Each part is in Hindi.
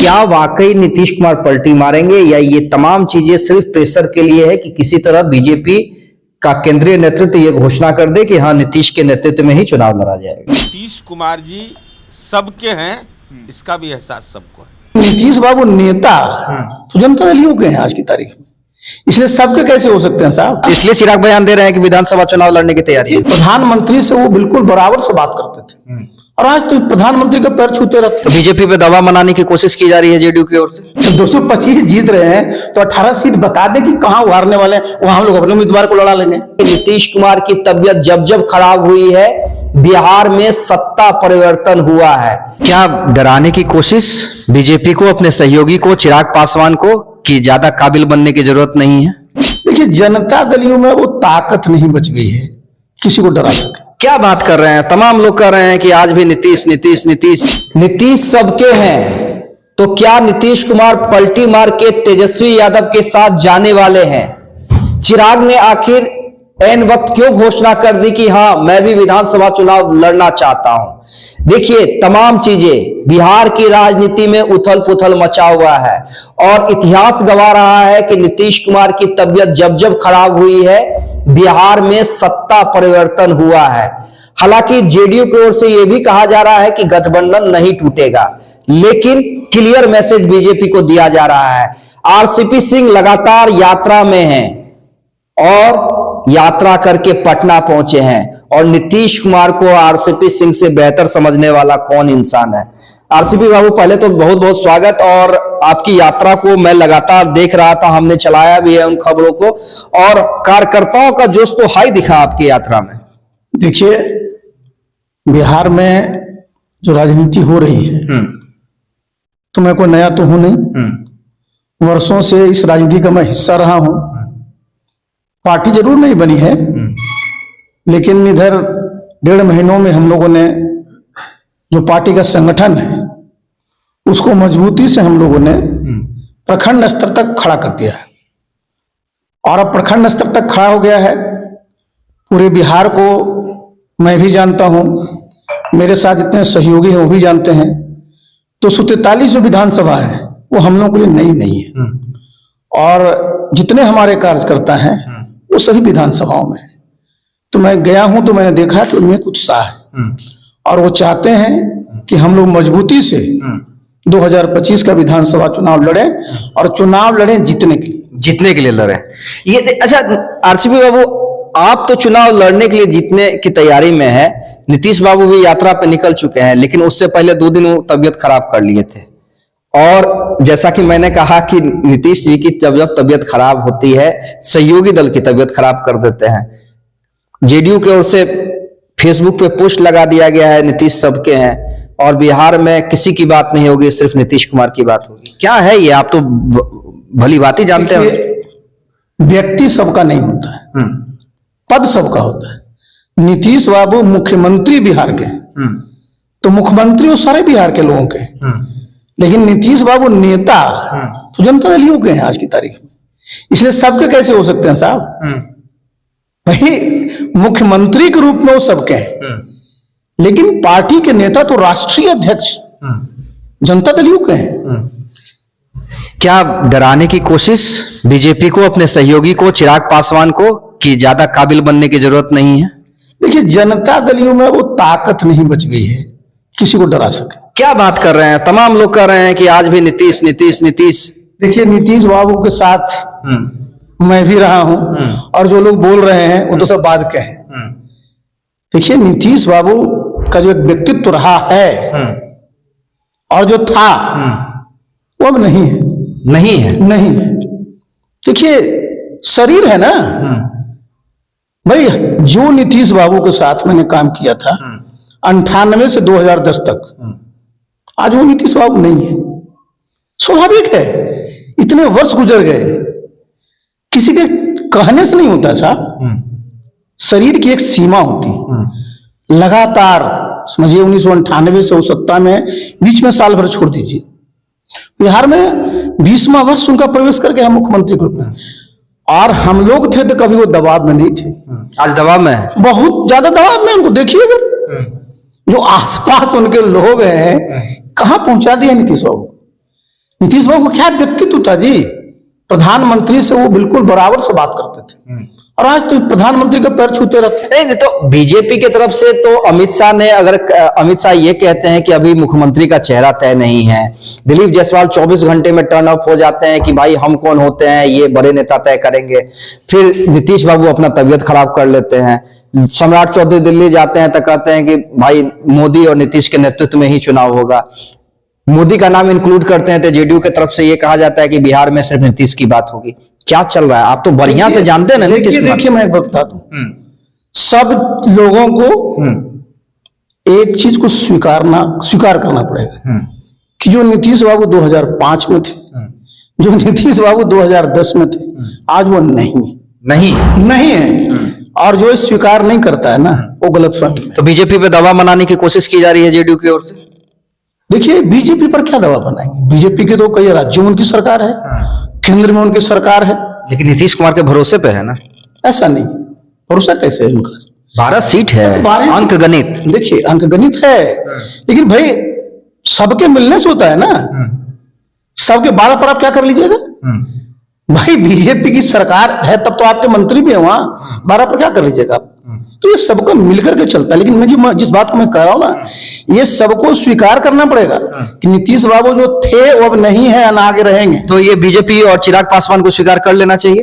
क्या वाकई नीतीश कुमार पलटी मारेंगे या ये तमाम चीजें सिर्फ प्रेशर के लिए है कि किसी तरह बीजेपी का केंद्रीय नेतृत्व ये घोषणा कर दे कि हाँ नीतीश के नेतृत्व में ही चुनाव लड़ा जाएगा। नीतीश कुमार जी सबके हैं, इसका भी एहसास सबको है। नीतीश बाबू नेता तो जनता दलियों के हैं आज की तारीख में, इसलिए सबके कैसे हो सकते हैं साहब। इसलिए चिराग बयान दे रहे हैं कि विधानसभा चुनाव लड़ने की तैयारी है। प्रधानमंत्री से वो बिल्कुल बराबर से बात करते थे और आज तो प्रधानमंत्री का पैर छूते रहते हैं। बीजेपी पे दबाव बनाने की कोशिश की जा रही है जेडीयू की ओर से। 225 जीत रहे हैं तो 18 सीट बता दें कि कहां हारने वाले हैं, वहां हम लोग अपने उम्मीदवार को लड़ा लेंगे। नीतीश कुमार की तबीयत जब जब खराब हुई है बिहार में सत्ता परिवर्तन हुआ है। क्या डराने की कोशिश बीजेपी को, अपने सहयोगी को, चिराग पासवान को कि ज्यादा काबिल बनने की जरूरत नहीं है? देखिए जनता दलियों में वो ताकत नहीं बच गई है किसी को डरा सके। क्या बात कर रहे हैं, तमाम लोग कह रहे हैं कि आज भी नीतीश नीतीश नीतीश नीतीश सबके हैं, तो क्या नीतीश कुमार पलटी मार के तेजस्वी यादव के साथ जाने वाले हैं? चिराग ने आखिर ऐन वक्त क्यों घोषणा कर दी कि हाँ मैं भी विधानसभा चुनाव लड़ना चाहता हूं? देखिए तमाम चीजें, बिहार की राजनीति में उथल पुथल मचा हुआ है और इतिहास गवाह रहा है कि नीतीश कुमार की तबीयत जब जब खराब हुई है बिहार में सत्ता परिवर्तन हुआ है। हालांकि जेडीयू की ओर से यह भी कहा जा रहा है कि गठबंधन नहीं टूटेगा, लेकिन क्लियर मैसेज बीजेपी को दिया जा रहा है। आरसीपी सिंह लगातार यात्रा में हैं और यात्रा करके पटना पहुंचे हैं और नीतीश कुमार को आरसीपी सिंह से बेहतर समझने वाला कौन इंसान है? आरसीपी बाबू पहले तो बहुत बहुत स्वागत। और आपकी यात्रा को मैं लगातार देख रहा था, हमने चलाया भी है उन खबरों को, और कार्यकर्ताओं का जोश तो हाई दिखा आपकी यात्रा में। देखिए बिहार में जो राजनीति हो रही है तो मैं कोई नया तो हूं नहीं, वर्षों से इस राजनीति का मैं हिस्सा रहा हूं। पार्टी जरूर नहीं बनी है, लेकिन इधर 1.5 महीनों में हम लोगों ने जो पार्टी का संगठन है उसको मजबूती से हम लोगों ने प्रखंड स्तर तक खड़ा कर दिया है और अब प्रखंड स्तर तक खड़ा हो गया है। पूरे बिहार को मैं भी जानता हूं, मेरे साथ जितने सहयोगी हैं वो भी जानते हैं। तो 243 जो विधानसभा है वो हम लोगों के लिए नई नहीं है और जितने हमारे कार्यकर्ता हैं वो सभी विधानसभाओं में। तो मैं गया हूं तो मैंने देखा कि उनमें कुछ उत्साह है और वो चाहते हैं कि हम लोग मजबूती से 2025 का विधानसभा चुनाव लड़ें और चुनाव लड़ें जीतने के लिए लड़ें। ये अच्छा आरसीपी बाबू, आप तो चुनाव लड़ने के लिए जीतने की तैयारी में है, नीतीश बाबू भी यात्रा पे निकल चुके हैं, लेकिन उससे पहले 2 दिन वो तबियत खराब कर लिए थे। और जैसा कि मैंने कहा कि नीतीश जी की जब तबियत खराब होती है सहयोगी दल की तबियत खराब कर देते हैं। जेडीयू की ओर से फेसबुक पे पोस्ट लगा दिया गया है नीतीश सबके हैं और बिहार में किसी की बात नहीं होगी, सिर्फ नीतीश कुमार की बात होगी। क्या है ये, आप तो भली बात ही जानते हैं। व्यक्ति सबका नहीं होता है, पद सबका होता है। नीतीश बाबू मुख्यमंत्री बिहार के तो मुख्यमंत्री वो सारे बिहार के लोगों के, लेकिन नीतीश बाबू नेता तो जनता दलियों के हैं आज की तारीख में, इसलिए सबके कैसे हो सकते हैं साहब। भाई मुख्यमंत्री के रूप में वो सबके हैं, लेकिन पार्टी के नेता तो राष्ट्रीय अध्यक्ष जनता दलियों के हैं। क्या डराने की कोशिश बीजेपी को, अपने सहयोगी को, चिराग पासवान को कि ज्यादा काबिल बनने की जरूरत नहीं है? देखिए जनता दलियों में वो ताकत नहीं बच गई है किसी को डरा सके। क्या बात कर रहे हैं, तमाम लोग कह रहे हैं कि आज भी नीतीश नीतीश नीतीश। देखिए नीतीश बाबू के साथ मैं भी रहा हूं और जो लोग बोल रहे हैं वो तो सब बाद के हैं। देखिए नीतीश बाबू का जो एक व्यक्तित्व रहा है और जो था वो अब नहीं है। देखिए शरीर है ना भाई, जो नीतीश बाबू के साथ मैंने काम किया था 98 से 2010 तक, आज वो नीतीश बाबू नहीं है। स्वाभाविक है, इतने वर्ष गुजर गए, किसी के कहने से नहीं होता साहब। शरीर की एक सीमा होती है। लगातार समझिए 1998 से वो सत्ता में, बीच में साल भर छोड़ दीजिए, बिहार में 20वां वर्ष उनका प्रवेश करके हम मुख्यमंत्री के रूप में, और हम लोग थे तो कभी वो दबाव में नहीं थे। आज दबाव में है, बहुत ज्यादा दबाव में। उनको देखिए अगर जो आसपास उनके लोग हैं कहां पहुंचा दिया नीतीश बाबू। नीतीश बाबू का क्या व्यक्तित्व था जी, प्रधानमंत्री से वो बिल्कुल बराबर से बात करते थे, और आज तो प्रधानमंत्री का पैर छूते रहते हैं। नहीं तो बीजेपी की तरफ से तो अमित शाह ने, अगर अमित शाह ये कहते हैं कि अभी मुख्यमंत्री का चेहरा तय नहीं है, दिलीप जायसवाल 24 घंटे में टर्न अप हो जाते हैं कि भाई हम कौन होते हैं, ये बड़े नेता तय करेंगे, फिर नीतीश बाबू अपना तबीयत खराब कर लेते हैं, सम्राट चौधरी दिल्ली जाते हैं तो कहते हैं कि भाई मोदी और नीतीश के नेतृत्व में ही चुनाव होगा, मोदी का नाम इंक्लूड करते हैं तो जेडीयू की तरफ से ये कहा जाता है कि बिहार में सिर्फ नीतीश की बात होगी। क्या चल रहा है, आप तो बढ़िया से जानते हैं ना नीतीश कुमार। देखिए मैं एक बात बता दूं, सब लोगों को एक चीज को स्वीकार करना पड़ेगा कि जो नीतीश बाबू 2005 में थे, जो नीतीश बाबू 2010 में थे, आज वो नहीं है, और जो स्वीकार नहीं करता है ना, वो गलतफहमी है। तो बीजेपी पे दबाव बनाने की कोशिश की जा रही है जेडीयू की ओर से। देखिए बीजेपी पर क्या दबाव बनाएंगे, बीजेपी के तो कई राज्यों में उनकी सरकार है, केंद्र में उनकी सरकार है, लेकिन नीतीश कुमार के भरोसे पे है ना। ऐसा नहीं, भरोसा कैसे है उनका? 12 सीट है, अंक गणित। देखिए अंक गणित है, लेकिन भाई सबके मिलने से होता है ना, सबके 12 पर आप क्या कर लीजिएगा? भाई बीजेपी की सरकार है तब तो आपके मंत्री भी है वहां, 12 पर क्या कर लीजिएगा आप? तो ये सबको मिलकर के चलता है। लेकिन मैं जिस बात को मैं कह रहा हूं ना, ये सबको स्वीकार करना पड़ेगा कि नीतीश बाबू जो थे वो अब नहीं है, ना आगे रहेंगे। तो ये बीजेपी और चिराग पासवान को स्वीकार कर लेना चाहिए।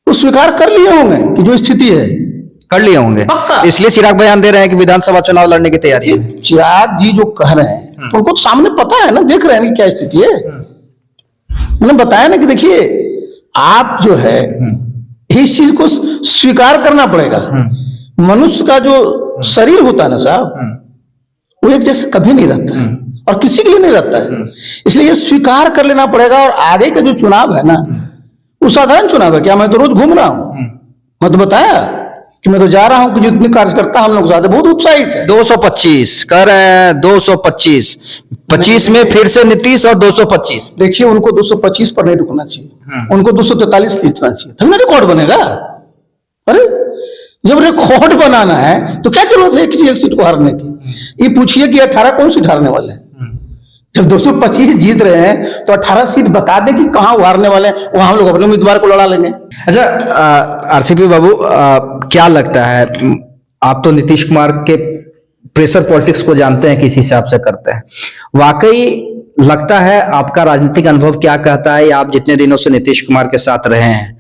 वो स्वीकार कर लिए होंगे कि जो स्थिति है, कर लिए होंगे, इसलिए चिराग बयान दे रहे हैं कि विधानसभा चुनाव लड़ने की तैयारी है। चिराग जी जो कह रहे हैं तो उनको तो सामने पता है ना, देख रहे हैं कि क्या स्थिति है। मैंने बताया ना कि देखिए आप जो है इस चीज को स्वीकार करना पड़ेगा। मनुष्य का जो शरीर होता है ना साहब, वो एक जैसा कभी नहीं रहता है और किसी के लिए नहीं रहता है, इसलिए ये स्वीकार कर लेना पड़ेगा। और आगे का जो चुनाव है ना, वो साधारण चुनाव है क्या? मैं तो रोज घूम रहा हूं, मैं तो बताया कि मैं तो जा रहा हूं कि जितने कार्यकर्ता हम लोग ज्यादा बहुत उत्साहित है। 225 कर रहे हैं, 225 25 में फिर से नीतीश और 225। देखिए उनको 225 पर नहीं रुकना चाहिए, उनको 243 जीतना चाहिए, तब ना रिकॉर्ड बनेगा। अरे जब रिकॉर्ड बनाना है तो क्या जरूरत है किसी एक सीट को हारने की? ये पूछिए कि 18 कौन सीट हारने वाले हैं? जब 225 जीत रहे हैं तो 18 सीट बता दे कि कहां हारने वाले हैं, वहां हम लोग अपने उम्मीदवार को लड़ा लेंगे। अच्छा आरसीपी बाबू, क्या लगता है, आप तो नीतीश कुमार के प्रेशर पॉलिटिक्स को जानते हैं, किस हिसाब से करते हैं, वाकई लगता है आपका राजनीतिक अनुभव क्या कहता है, या आप जितने दिनों से नीतीश कुमार के साथ रहे हैं,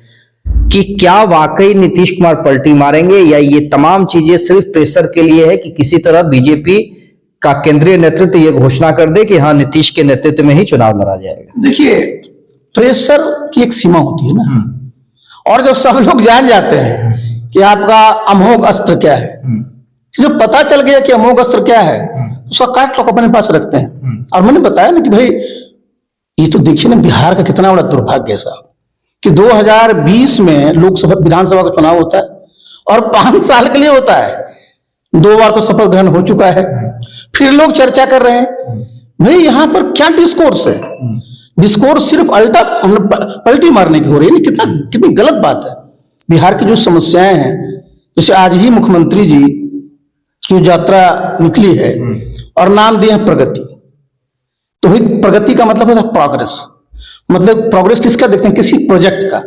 कि क्या वाकई नीतीश कुमार पलटी मारेंगे, या ये तमाम चीजें सिर्फ प्रेशर के लिए है कि किसी तरह बीजेपी का केंद्रीय नेतृत्व ये घोषणा कर दे कि हाँ नीतीश के नेतृत्व में ही चुनाव लड़ा जाएगा? देखिए प्रेशर की एक सीमा होती है ना, और जब सब लोग जान जाते हैं कि आपका अमोघ अस्त्र क्या है, जब पता चल गया कि अमोघ अस्त्र क्या है, उसका काट लोग अपने पास रखते हैं। और मैंने बताया ना कि भाई ये तो देखिए ना, बिहार का कितना बड़ा दुर्भाग्य है साहब कि 2020 में लोकसभा विधानसभा का चुनाव होता है और 5 साल के लिए होता है। 2 बार तो शपथ ग्रहण हो चुका है, फिर लोग चर्चा कर रहे हैं। भाई यहां पर क्या डिस्कोर्स है? डिस्कोर्स सिर्फ पलटी मारने की हो रही है। कितनी गलत बात है। बिहार की जो समस्याएं हैं, जैसे आज ही मुख्यमंत्री जी की यात्रा निकली है और नाम दिए हैं प्रगति, तो भाई प्रगति का मतलब है प्रोग्रेस। मतलब प्रोग्रेस किसका देखते हैं? किसी प्रोजेक्ट का।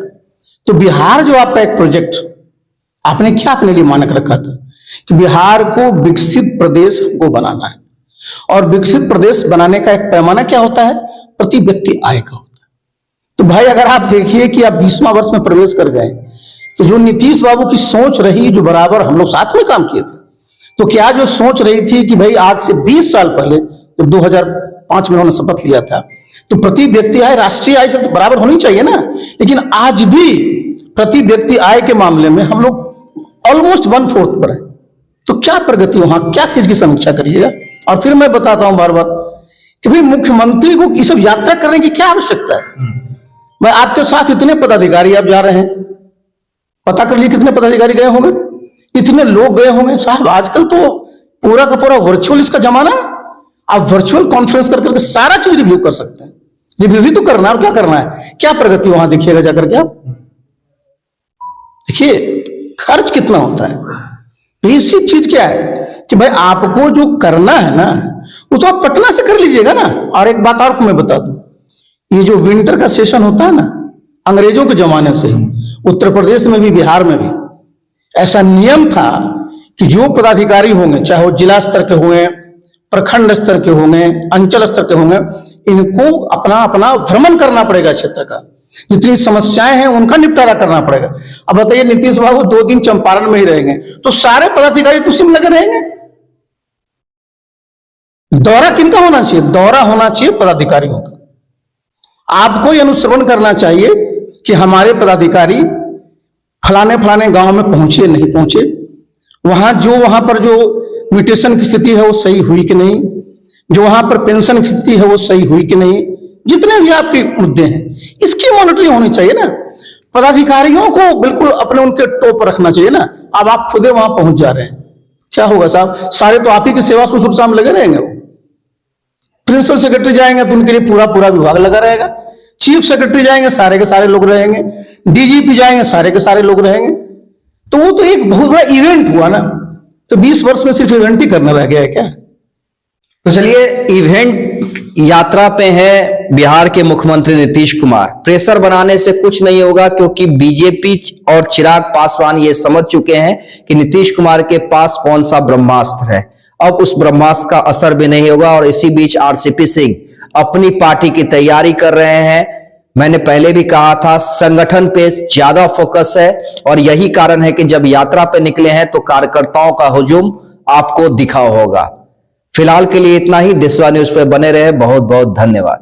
तो बिहार जो आपका एक प्रोजेक्ट आपने क्या अपने लिए मानक रखा था कि बिहार को विकसित प्रदेश हमको बनाना है, और विकसित प्रदेश बनाने का एक पैमाना क्या होता है? प्रति व्यक्ति आय का होता है। तो भाई अगर आप देखिए कि आप 20वां वर्ष में प्रवेश कर गए, तो जो नीतीश बाबू की सोच रही, जो बराबर हम लोग साथ में काम किए थे, तो क्या जो सोच रही थी कि भाई आज से 20 साल पहले जब 2005 में उन्होंने शपथ लिया था, तो प्रति व्यक्ति आय राष्ट्रीय आय से तो बराबर होनी चाहिए ना, लेकिन आज भी प्रति व्यक्ति आय के मामले में हम लोग ऑलमोस्ट 1/4 पर है। तो क्या प्रगति वहां, क्या चीज की समीक्षा करिएगा? और फिर मैं बताता हूं बार बार कि भाई मुख्यमंत्री को ये सब यात्रा करने की क्या आवश्यकता है? मैं आपके साथ इतने पदाधिकारी आप जा रहे हैं, पता कर लिए कितने पदाधिकारी गए होंगे, इतने लोग गए होंगे साहब। आजकल तो पूरा का पूरा वर्चुअल इसका जमाना है। आप वर्चुअल कॉन्फ्रेंस कर करके सारा चीज रिव्यू कर सकते हैं। रिव्यू भी तो करना है, और क्या करना है? क्या प्रगति वहां देखिएगा जाकर के आप। देखिए खर्च कितना होता है। बेसिक चीज क्या है कि भाई आपको जो करना है ना, वो तो आप पटना से कर लीजिएगा ना। और एक बात और मैं बता दूं ये जो विंटर का सेशन होता है ना, अंग्रेजों के जमाने से ही उत्तर प्रदेश में भी, बिहार में भी ऐसा नियम था कि जो पदाधिकारी होंगे, चाहे वो जिला स्तर के होंगे, प्रखंड स्तर के होंगे, अंचल स्तर के होंगे, इनको अपना अपना भ्रमण करना पड़ेगा, क्षेत्र का जितनी समस्याएं हैं उनका निपटारा करना पड़ेगा। अब बताइए, नीतीश बाबू 2 दिन चंपारण में ही रहेंगे तो सारे पदाधिकारी तो उसी में लगे रहेंगे। दौरा किनका होना चाहिए? दौरा होना चाहिए पदाधिकारियों का। आपको यह अनुश्रवण करना चाहिए कि हमारे पदाधिकारी फलाने फलाने गांव में पहुंचे नहीं पहुंचे, वहां पर जो म्यूटेशन की स्थिति है वो सही हुई कि नहीं, जो वहां पर पेंशन की स्थिति है वो सही हुई कि नहीं, जितने भी आपके मुद्दे हैं इसकी मॉनिटरिंग होनी चाहिए ना। पदाधिकारियों को बिल्कुल अपने उनके टॉप रखना चाहिए ना। अब आप खुदे वहां पहुंच जा रहे हैं, क्या होगा साहब? सारे तो आप ही की सेवा शुश्रूषा में लगे रहेंगे। वो प्रिंसिपल सेक्रेटरी जाएंगे तो उनके लिए पूरा विभाग लगा रहेगा, चीफ सेक्रेटरी जाएंगे सारे के सारे लोग रहेंगे, डीजीपी जाएंगे सारे के सारे लोग रहेंगे। तो वो तो एक बहुत बड़ा इवेंट हुआ ना। तो 20 वर्ष में सिर्फ इवेंट ही करना रह गया है क्या? तो चलिए, इवेंट यात्रा पे है बिहार के मुख्यमंत्री नीतीश कुमार। प्रेशर बनाने से कुछ नहीं होगा, क्योंकि बीजेपी और चिराग पासवान ये समझ चुके हैं कि नीतीश कुमार के पास कौन सा ब्रह्मास्त्र है। अब उस ब्रह्मास्त्र का असर भी नहीं होगा। और इसी बीच आरसीपी सिंह अपनी पार्टी की तैयारी कर रहे हैं। मैंने पहले भी कहा था, संगठन पे ज्यादा फोकस है और यही कारण है कि जब यात्रा पे निकले हैं तो कार्यकर्ताओं का हुजूम आपको दिखा होगा। फिलहाल के लिए इतना ही। दिशवा न्यूज पे बने रहे। बहुत बहुत धन्यवाद।